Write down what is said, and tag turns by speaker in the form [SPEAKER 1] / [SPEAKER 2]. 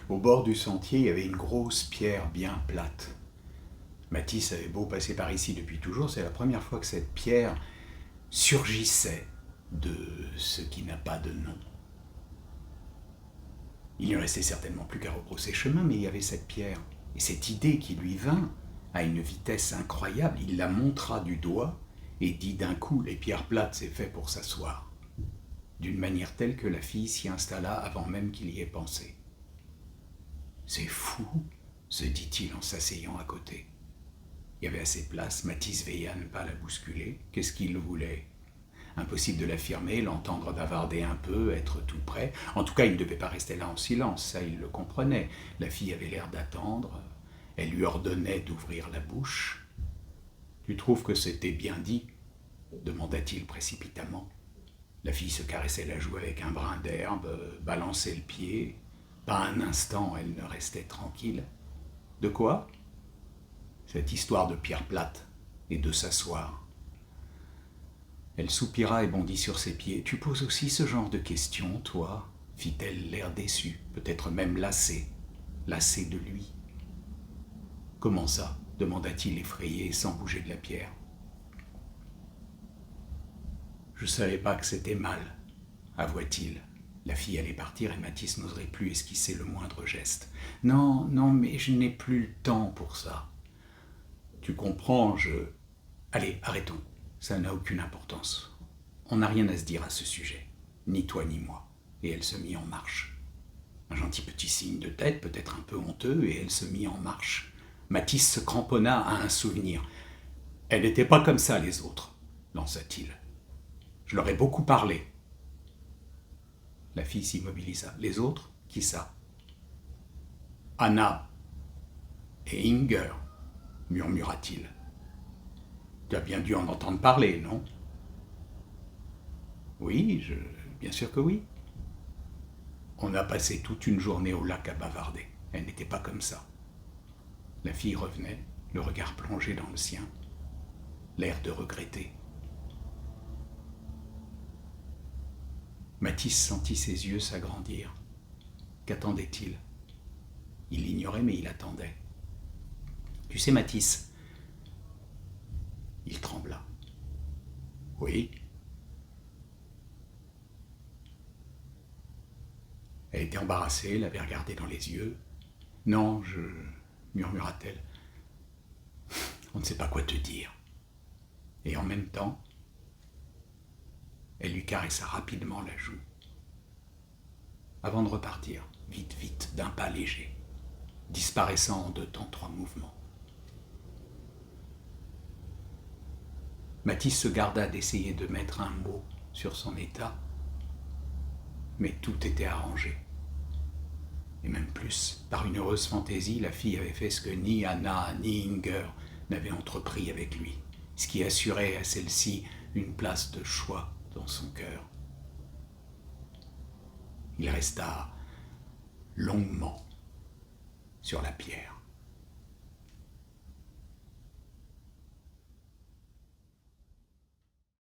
[SPEAKER 1] Au bord du sentier, il y avait une grosse pierre bien plate. Mathis avait beau passer par ici depuis toujours, c'est la première fois que cette pierre surgissait de ce qui n'a pas de nom. Il ne restait certainement plus qu'à rebrousser chemin, mais il y avait cette pierre. Et cette idée qui lui vint à une vitesse incroyable, il la montra du doigt et dit d'un coup, les pierres plates, c'est fait pour s'asseoir. D'une manière telle que la fille s'y installa avant même qu'il y ait pensé. C'est fou, se dit-il en s'asseyant à côté. Il y avait assez de place, Mathis veilla à ne pas la bousculer. Qu'est-ce qu'il voulait ? Impossible de l'affirmer, l'entendre bavarder un peu, être tout près. En tout cas, il ne devait pas rester là en silence, ça il le comprenait. La fille avait l'air d'attendre, elle lui ordonnait d'ouvrir la bouche. « Tu trouves que c'était bien dit ?» demanda-t-il précipitamment. La fille se caressait la joue avec un brin d'herbe, balançait le pied. Pas un instant, elle ne restait tranquille. « De quoi ?» ?»« Cette histoire de pierre plate et de s'asseoir. » Elle soupira et bondit sur ses pieds. « Tu poses aussi ce genre de questions, toi ?» fit-elle, l'air déçu, peut-être même lassée de lui. « Comment ça ?» demanda-t-il effrayé, sans bouger de la pierre. « Je ne savais pas que c'était mal, avoua-t-il. La fille allait partir et Mathis n'oserait plus esquisser le moindre geste. « Non, mais je n'ai plus le temps pour ça. Tu comprends, Allez, arrêtons. Ça n'a aucune importance. On n'a rien à se dire à ce sujet, ni toi ni moi. » Et elle se mit en marche. Un gentil petit signe de tête, peut-être un peu honteux, et elle se mit en marche. Mathis se cramponna à un souvenir. « Elle n'était pas comme ça, les autres, » lança-t-il. « Je leur ai beaucoup parlé. » La fille s'immobilisa. « Les autres ? Qui ça ?»« Anna et Inger, » murmura-t-il. « Tu as bien dû en entendre parler, non ?»« Oui, bien sûr que oui. » On a passé toute une journée au lac à bavarder. Elle n'était pas comme ça. La fille revenait, le regard plongé dans le sien, l'air de regretter. Mathis sentit ses yeux s'agrandir. Qu'attendait-il ? Il l'ignorait, mais il attendait. « Tu sais, Mathis ?» Il trembla. « Oui ?» Elle était embarrassée, l'avait regardé dans les yeux. « Non, murmura-t-elle. « On ne sait pas quoi te dire. » Et en même temps, elle lui caressa rapidement la joue. Avant de repartir, vite, d'un pas léger, disparaissant en 2 temps 3 mouvements. Mathis se garda d'essayer de mettre un mot sur son état, mais tout était arrangé. Et même plus, par une heureuse fantaisie, la fille avait fait ce que ni Anna ni Inger n'avaient entrepris avec lui, ce qui assurait à celle-ci une place de choix dans son cœur. Il resta longuement sur la pierre.